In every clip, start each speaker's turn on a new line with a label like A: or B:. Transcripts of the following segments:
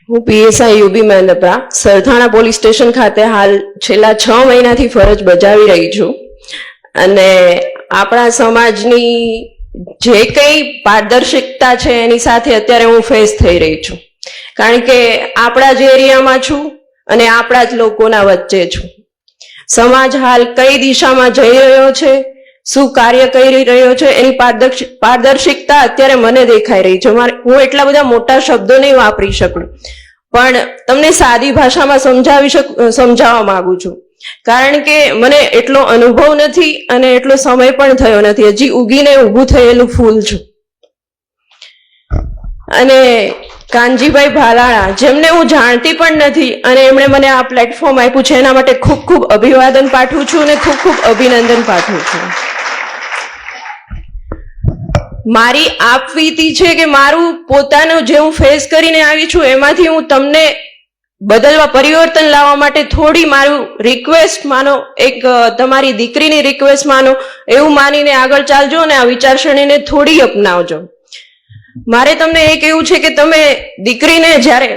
A: હું PSI U B Mahendrapara Sarthana police station ખાતે હાલ છેલ્લા 6 મહિનાથી ફરજ બજાવી રહી છું અને આપણા સમાજની જે કંઈ પારદર્શિકતા છે એની સાથે અત્યારે હું ફેસ થઈ રહી છું, કારણ કે આપણા જ એરિયામાં છું અને આપણા જ લોકોના વચ્ચે છું. સમાજ હાલ કઈ દિશામાં જઈ રહ્યો છે, શું કાર્ય કરી રહ્યો છે, એની પારદર્શિકતા અત્યારે મને દેખાઈ રહી છે. હું એટલા બધા મોટા શબ્દો નહીં વાપરી શકું, પણ તમને સાદી ભાષામાં સમજાવવા માંગુ છું, કારણ કે મને એટલો અનુભવ નથી અને એટલો સમય પણ થયો નથી. હજી ઉગીને ઊભું થયેલું ફૂલ છું. અને કાનજીભાઈ ભાલાળા, જેમને હું જાણતી પણ નથી અને એમણે મને આ પ્લેટફોર્મ આપ્યું છે, એના માટે ખૂબ ખૂબ અભિવાદન પાઠવું છું અને ખૂબ ખૂબ અભિનંદન પાઠવું છું. મારી આપવીતી છે કે મારું પોતાનું જે હું ફેસ કરીને આવી છું એમાંથી હું તમને બદલવા, પરિવર્તન લાવવા માટે થોડી મારું રિક્વેસ્ટ માનો, એક તમારી દીકરીની રિક્વેસ્ટ માનો, એવું માનીને આગળ ચાલજો અને આ વિચારસરણીને થોડી અપનાવજો. મારે તમને એ કહેવું છે કે તમે દીકરીને, જ્યારે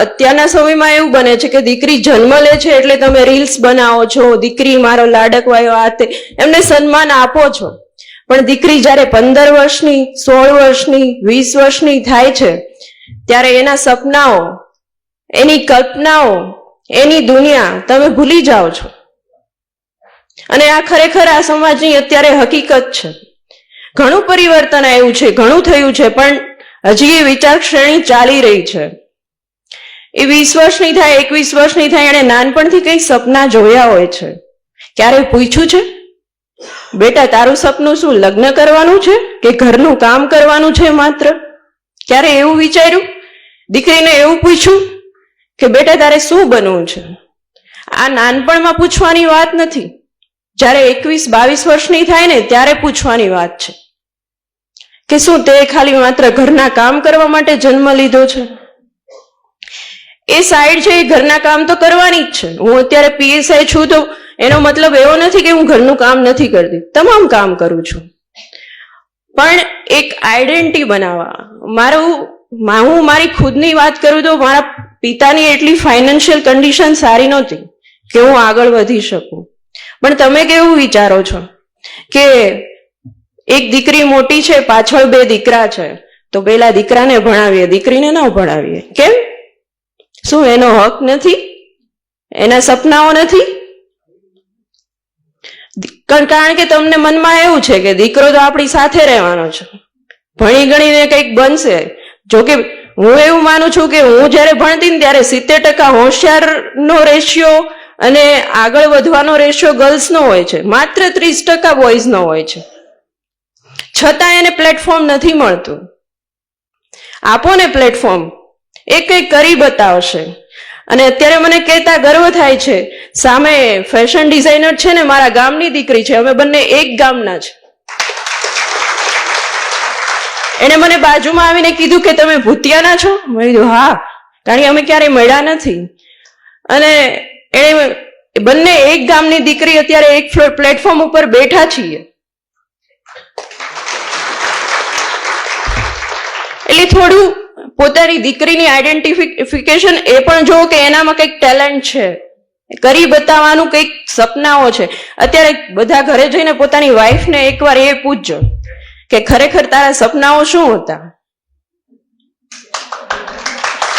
A: અત્યારના સમયમાં એવું બને છે કે દીકરી જન્મ લે છે એટલે તમે રીલ્સ બનાવો છો, દીકરી મારો લાડકવાયો, આ તે, એમને સન્માન આપો છો. પણ દીકરી જ્યારે 15 વર્ષની, 16 વર્ષની, 20 વર્ષની થાય છે ત્યારે એના સપનાઓ, એની કલ્પનાઓ, એની દુનિયા તમે ભૂલી જાઓ છો. અને આ ખરેખર આ સમાજની અત્યારે હકીકત છે. ઘણું પરિવર્તન આવ્યું છે, ઘણું થયું છે, પણ હજી એ વિચારશ્રેણી ચાલી રહી છે. એ 20 વર્ષની થાય, 21 વર્ષની થાય, એને નાનપણથી કઈ સપના જોયા હોય છે. ક્યારે પૂછ્યું છે, બેટા તારું સપનું શું લગ્ન કરવાનું છે કે ઘરનું કામ કરવાનું છે માત્ર? ક્યારે એવું વિચાર્યું? દીકરીને એવું પૂછ્યું કે બેટા તારે શું બનવું છે? આ નાનપણમાં પૂછવાની વાત નથી, જ્યારે 21-22 વર્ષની થાય ને ત્યારે પૂછવાની વાત છે કે શું તે ખાલી માત્ર ઘરના કામ કરવા માટે જન્મ લીધો છે? એ સાઈડ છે, એ ઘરના કામ તો કરવાની જ છે. હું અત્યારે પીએસઆઈ છું તો એનો મતલબ એવો નથી કે હું ઘરનું કામ નથી કરતી, તમામ કામ કરું છું. પણ એક આઈડેન્ટિટી બનાવવા, હું મારી ખુદની વાત કરું તો મારા પિતાની એટલી ફાઇનાન્શિયલ કન્ડિશન સારી નહોતી કે હું આગળ વધી શકું. પણ તમે કેવું વિચારો છો કે એક દીકરી મોટી છે, પાછળ 2 દીકરા છે, તો પેલા દીકરાને ભણાવીએ, દીકરીને ન ભણાવીએ? કેમ? શું એનો હક નથી? એના સપનાઓ નથી? કારણ કે તમને મનમાં એવું છે કે દીકરો તો આપણી સાથે રહેવાનો છે, ભણી ગણીને કંઈક બનશે. જોકે હું એવું માનું છું કે હું જ્યારે ભણતી ને ત્યારે 70% હોશિયારનો રેશિયો અને આગળ વધવાનો રેશિયો ગર્લ્સનો હોય છે, માત્ર 30% બોયઝનો હોય છે. છતાં એને પ્લેટફોર્મ નથી મળતું. આપો ને પ્લેટફોર્મ, એ કંઈક કરી બતાવશે. અને અત્યારે મને કહેતા ગર્વ થાય છે, સામે ફેશન ડિઝાઇનર છે ને મારા ગામની દીકરી છે, અમે બંને એક ગામના છે. એને મને બાજુમાં આવીને કીધું કે તમે ભૂતિયાના છો? મેં કીધું હા, કારણ કે અમે ક્યારેય મળ્યા નથી. અને એને બંને એક ગામની દીકરી અત્યારે એક પ્લેટફોર્મ ઉપર બેઠા છીએ. એટલે થોડું પોતાની દીકરીની આઈડેન્ટિફિકેશન એ પણ જો કે એનામાં કંઈક ટેલેન્ટ છે, કરી બતાવવાનું કંઈક સપનાઓ છે. અત્યારે બધા ઘરે જઈને પોતાની વાઈફને એકવાર એ પૂછજો કે ખરેખર તારા સપનાઓ શું હતા?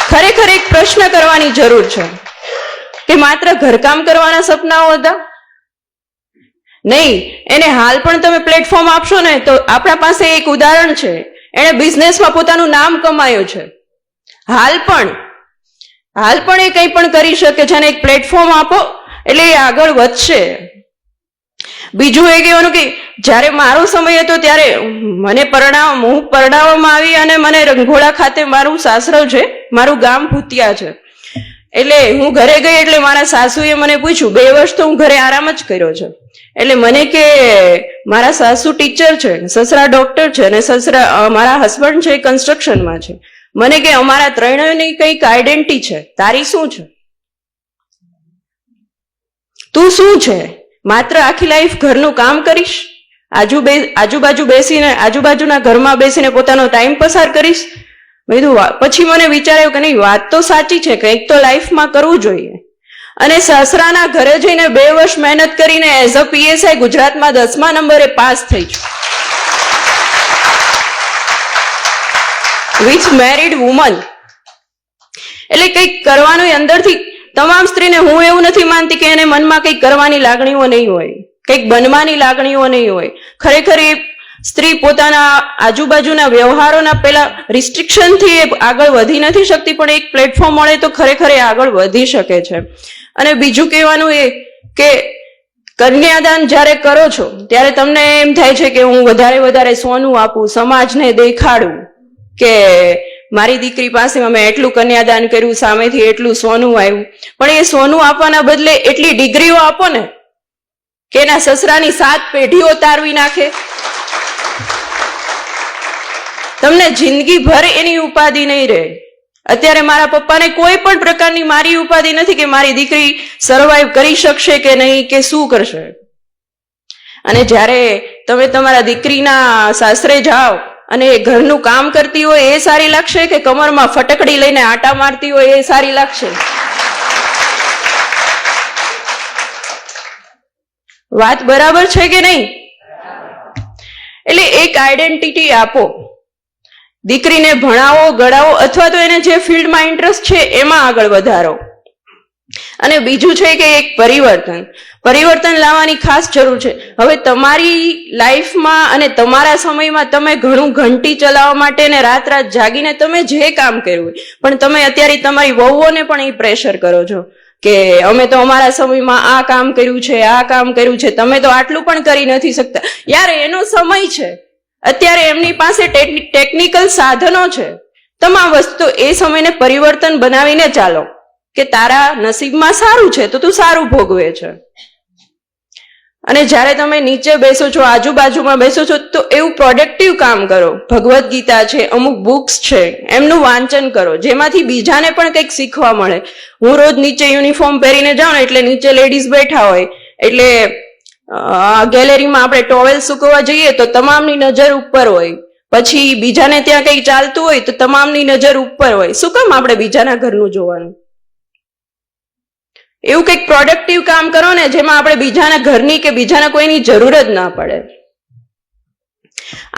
A: ખરેખર એક પ્રશ્ન કરવાની જરૂર છે કે માત્ર ઘરકામ કરવાના સપનાઓ હતા? નહીં. એને હાલ પણ તમે પ્લેટફોર્મ આપશો ને તો આપણા પાસે એક ઉદાહરણ છે, એણે બિઝનેસમાં પોતાનું નામ કમાયું છે. હાલ પણ એ કંઈ પણ કરી શકે છે અને એક પ્લેટફોર્મ આપો એટલે એ આગળ વધશે. બીજું એ કહેવાનું કે જ્યારે મારો સમય હતો ત્યારે હું પરણાવવામાં આવી અને મને રંઘોળા ખાતે મારું સાસરું છે, મારું ગામ ભૂતિયા છે. એટલે હું ઘરે ગઈ એટલે મારા સાસુએ મને પૂછ્યું, 2 વર્ષ તો હું ઘરે આરામ જ કર્યો છે. એટલે મને કે મારા સાસુ ટીચર છે, સસરા ડોક્ટર છે અને મારા હસબન્ડ છે કન્સ્ટ્રક્શનમાં છે. મને કે અમારા 3ની કંઈક આઈડેન્ટિટી છે, તારી શું છે? તું શું છે? માત્ર આખી લાઈફ ઘરનું કામ કરીશ, આજુબાજુના ઘરમાં બેસીને પોતાનો ટાઈમ પસાર કરીશ, પછી મને વિચાર્યું કે નહીં, વાત તો સાચી છે, કંઈક તો લાઈફમાં કરવું જોઈએ. અને સાસરાના ઘરે જઈને 2 વર્ષ મહેનત કરીને એઝ અ PSI ગુજરાતમાં 10મા નંબરે પાસ થઈ છું, વિથ મેરિડ વુમન. એટલે કંઈક કરવાનું અંદરથી તમામ સ્ત્રીને, હું એવું નથી માનતી કે એને મનમાં કંઈક કરવાની લાગણીઓ નહીં હોય, કંઈક બનવાની લાગણીઓ નહીં હોય. ખરેખર એ સ્ત્રી પોતાના આજુબાજુના વ્યવહારોના પેલા રિસ્ટ્રિક્શનથી આગળ વધી નથી શકતી, પણ એક પ્લેટફોર્મ મળે તો ખરેખર એ આગળ વધી શકે છે. અને બીજું કહેવાનું એ કે કન્યાદાન જ્યારે કરો છો ત્યારે તમને એમ થાય છે કે હું વધારે સોનું આપું, સમાજને દેખાડું કે મારી દીકરી પાસે અમે એટલું કન્યાદાન કર્યું, સામેથી એટલું સોનું આવ્યું. પણ એ સોનું આપવાના બદલે એટલી ડિગ્રીઓ આપો ને કે એના સસરાની 7 પેઢીઓ તારવી નાખે. તમને જિંદગીભર એની ઉપાધિ નહીં રહે. અત્યારે મારા પપ્પાને કોઈ પણ પ્રકારની મારી ઉપાધિ નથી કે મારી દીકરી સર્વાઈવ કરી શકશે કે નહીં, કે શું કરશે. અને જ્યારે તમે તમારા દીકરીના સાસરે જાઓ અને એ ઘરનું કામ કરતી હોય એ સારી લાગશે, કે કમરમાં ફટકડી લઈને આટા મારતી હોય એ સારી લાગશે? વાત બરાબર છે કે નહીં? એટલે એક આઈડેન્ટિટી આપો, દીકરીને ભણાવો, ગળાવો, અથવા તો એને જે ફિલ્ડમાં ઇન્ટરેસ્ટ છે એમાં આગળ વધારો. અને બીજું છે કે એક પરિવર્તન લાવવાની ખાસ જરૂર છે. હવે તમારી લાઈફમાં અને તમારા સમયમાં તમે ઘણું ઘંટી ચલાવવા માટે ને રાત જાગીને તમે જે કામ કર્યું હોય, પણ તમે અત્યારે તમારી વહુઓને પણ એ પ્રેશર કરો છો કે અમે તો અમારા સમયમાં આ કામ કર્યું છે, આ કામ કર્યું છે, તમે તો આટલું પણ કરી નથી શકતા. યાર, એનો સમય છે, અત્યારે એમની પાસે ટેકનિકલ સાધનો છે, તમામ વસ્તુ. એ સમયને પરિવર્તન બનાવીને ચાલો કે તારા નસીબમાં સારું છે તો તું સારું ભોગવે છે. અને જ્યારે તમે નીચે બેસો છો, આજુબાજુમાં બેસો છો, તો એવું પ્રોડક્ટિવ કામ કરો. ભગવદ્ ગીતા છે, અમુક બુક્સ છે, એમનું વાંચન કરો, જેમાંથી બીજાને પણ કંઈક શીખવા મળે. હું રોજ નીચે યુનિફોર્મ પહેરીને જાઉં ને, એટલે નીચે લેડીઝ બેઠા હોય, એટલે ગેલેરીમાં આપણે ટોવેલ સૂકવવા જઈએ તો તમામની નજર ઉપર હોય. પછી બીજાને ત્યાં કંઈ ચાલતું હોય તો તમામની નજર ઉપર હોય. શું કામ આપણે બીજાના ઘરનું જોવાનું? એવું કંઈક પ્રોડક્ટિવ કામ કરો ને, જેમાં આપણે બીજાના ઘરની કે બીજાના કોઈની જરૂર જ ના પડે.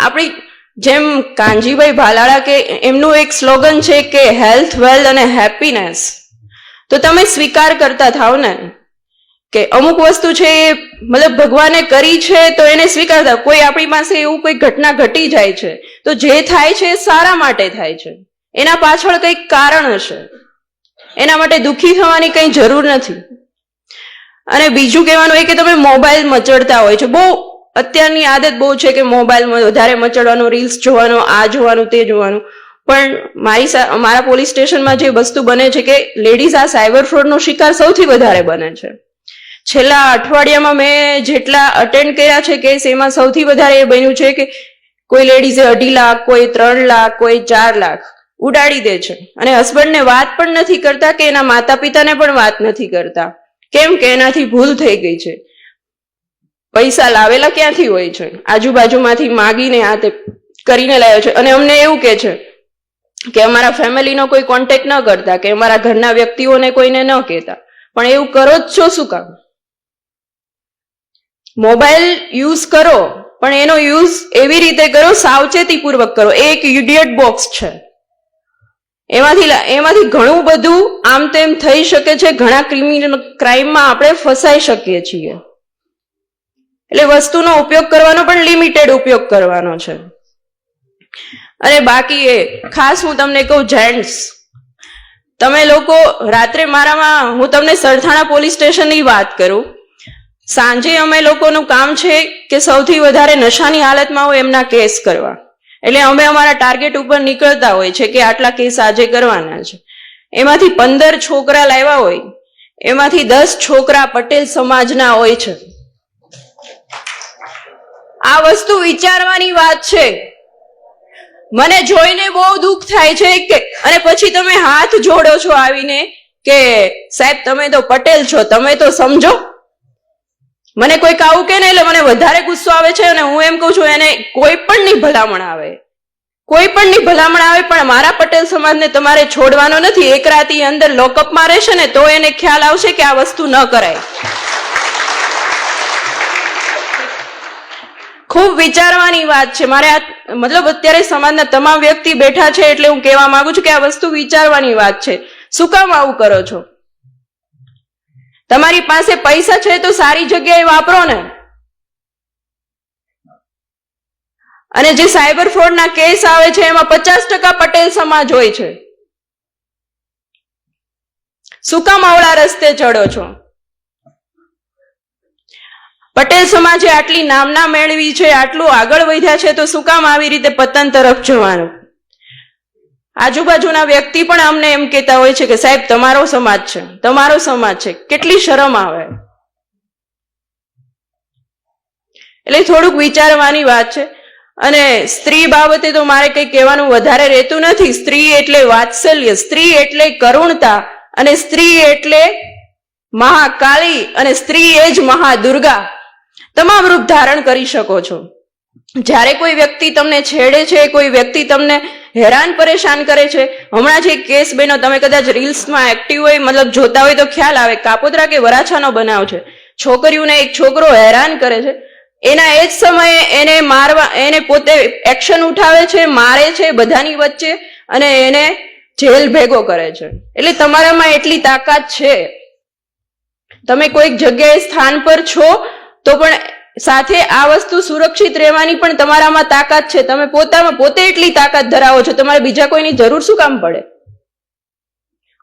A: આપણી જેમ કાનજીભાઈ ભાલાળા કે એમનું એક સ્લોગન છે કે હેલ્થ, વેલ્થ અને હેપીનેસ. તો તમે સ્વીકાર કરતા થાવ ને કે અમુક વસ્તુ છે એ મતલબ ભગવાને કરી છે તો એને સ્વીકારતા. કોઈ આપણી પાસે એવું કોઈ ઘટના ઘટી જાય છે તો જે થાય છે એ સારા માટે થાય છે, એના પાછળ કંઈક કારણ હશે, એના માટે દુઃખી થવાની કંઈ જરૂર નથી. અને બીજું કહેવાનું એ કે તમે મોબાઈલ મચડતા હોય છો. બહુ અત્યારની આદત બહુ છે કે મોબાઈલમાં વધારે મચડવાનો, રીલ્સ જોવાનો, આ જોવાનું, તે જોવાનું. પણ મારા પોલીસ સ્ટેશનમાં જે વસ્તુ બને છે કે લેડીઝ આ સાયબર ફ્રોડનો શિકાર સૌથી વધારે બને છે. છેલ્લા અઠવાડિયામાં મેં જેટલા અટેન્ડ કર્યા છે કેસ, એમાં સૌથી વધારે એ બન્યું છે કે કોઈ લેડીઝે 2.5 લાખ, કોઈ 3 લાખ, કોઈ 4 લાખ ઉડાડી દે છે. અને હસબન્ડને વાત પણ નથી કરતા કે એના માતા પિતાને પણ વાત નથી કરતા. કેમ કે એનાથી ભૂલ થઈ ગઈ છે. પૈસા લાવેલા ક્યાંથી હોય છે? આજુબાજુમાંથી માગીને આ તે કરીને લાવ્યો છે. અને અમને એવું કે છે કે અમારા ફેમિલીનો કોઈ કોન્ટેક્ટ ન કરતા, કે અમારા ઘરના વ્યક્તિઓને કોઈને ન કહેતા. પણ એવું કરો જ છો શું કામ? મોબાઈલ યુઝ કરો, પણ એનો યુઝ એવી રીતે કરો, સાવચેતીપૂર્વક કરો. એ એક ઇડિયટ બોક્સ છે. એમાંથી ઘણું બધું આમ તેમ થઈ શકે છે. ઘણા ક્રાઇમમાં આપણે ફસાઈ શકીએ છીએ. એટલે વસ્તુનો ઉપયોગ કરવાનો પણ લિમિટેડ ઉપયોગ કરવાનો છે. અને બાકી એ ખાસ હું તમને કહું, જેન્ટ્સ, તમે લોકો રાત્રે હું તમને સરથાણા પોલીસ સ્ટેશનની વાત કરું. સાંજે અમે લોકોનું કામ છે કે સૌથી વધારે નશાની હાલતમાં હોય એમના કેસ કરવા. એટલે અમે અમારા ટાર્ગેટ ઉપર નીકળતા હોય છે કે આટલા કેસ આજે કરવાના છે. એમાંથી 15 છોકરા લાવ્યા હોય, એમાંથી 10 છોકરા પટેલ સમાજના હોય છે. આ વસ્તુ વિચારવાની વાત છે. મને જોઈને બહુ દુઃખ થાય છે કે, અને પછી તમે હાથ જોડો છો આવીને કે સાહેબ તમે તો પટેલ છો, તમે તો સમજો. મને કોઈક આવું કે ને એટલે મને વધારે ગુસ્સો આવે છે. અને હું એમ કહું છું, એને કોઈ પણ ની ભલામણ આવે, કોઈ પણની ભલામણ આવે પણ મારા પટેલ સમાજને તમારે છોડવાનો નથી. એક રાતી અંદર લોકઅપમાં રહેશે ને તો એને ખ્યાલ આવશે કે આ વસ્તુ ન કરાય. ખૂબ વિચારવાની વાત છે. મારે આ મતલબ અત્યારે સમાજના તમામ વ્યક્તિ બેઠા છે એટલે હું કહેવા માંગુ છું કે આ વસ્તુ વિચારવાની વાત છે. શું કામ આવું કરો છો? તમારી પાસે પૈસા છે તો સારી જગ્યાએ વાપરો ને. અને જે સાયબર ફ્રોડના કેસ આવે છે એમાં 50% પટેલ સમાજ હોય છે. શું કામ આવડા રસ્તે ચડો છો? પટેલ સમાજે આટલી નામના મેળવી છે, આટલું આગળ વધ્યા છે, તો શું કામ આવી રીતે પતન તરફ જવાનું? આજુબાજુના વ્યક્તિ પણ અમને એમ કહેતા હોય છે કે સાહેબ તમારો સમાજ છે, તમારો સમાજ છે. કેટલી શરમ આવે. એટલે થોડુંક વિચારવાની વાત છે. અને સ્ત્રી બાબતે તો મારે કંઈ કહેવાનું વધારે રહેતું નથી. સ્ત્રી એટલે વાત્સલ્ય, સ્ત્રી એટલે કરુણતા, અને સ્ત્રી એટલે મહાકાળી, અને સ્ત્રી એ જ મહાદુર્ગા. તમામ રૂપ ધારણ કરી શકો છો. જ્યારે કોઈ વ્યક્તિ તમને છેડે છે, કોઈ વ્યક્તિ તમને હેરાન પરેશાન કરે છે, હમણાં જે કેસ બન્યો, તમે કદાચ રીલ્સમાં એક્ટિવ હોય, મતલબ જોતા હોય તો ખ્યાલ આવે, કાપોદ્રા કે વરાછાનો બનાવ છે. છોકરીઓને એક છોકરો હેરાન કરે છે, એના એ જ સમયે એને મારવા, એને પોતે એક્શન ઉઠાવે છે, મારે છે બધાની વચ્ચે, અને એને જેલ ભેગો કરે છે. એટલે તમારામાં એટલી તાકાત છે. તમે કોઈક જગ્યાએ સ્થાન પર છો તો પણ સાથે આ વસ્તુ સુરક્ષિત રહેવાની પણ તમારામાં તાકાત છે. તમે પોતામાં પોતે એટલી તાકાત ધરાવો છો, તમારે બીજા કોઈની જરૂર શું કામ પડે?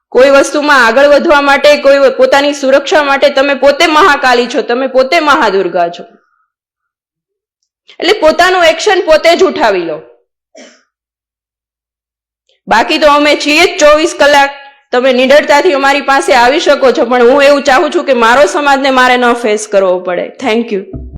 A: કોઈ વસ્તુમાં આગળ વધવા માટે, કોઈ પોતાની સુરક્ષા માટે તમે પોતે મહાકાલી છો, તમે પોતે મહાદુર્ગા છો. એટલે પોતાનું એક્શન પોતે જ ઉઠાવી લો. બાકી તો અમે છીએ જ 24 કલાક. તમે નિડરતાથી અમારી પાસે આવી શકો છો, પણ હું એવું ચાહું છું કે મારો સમાજને મારે ન ફેસ કરવો પડે. Thank you.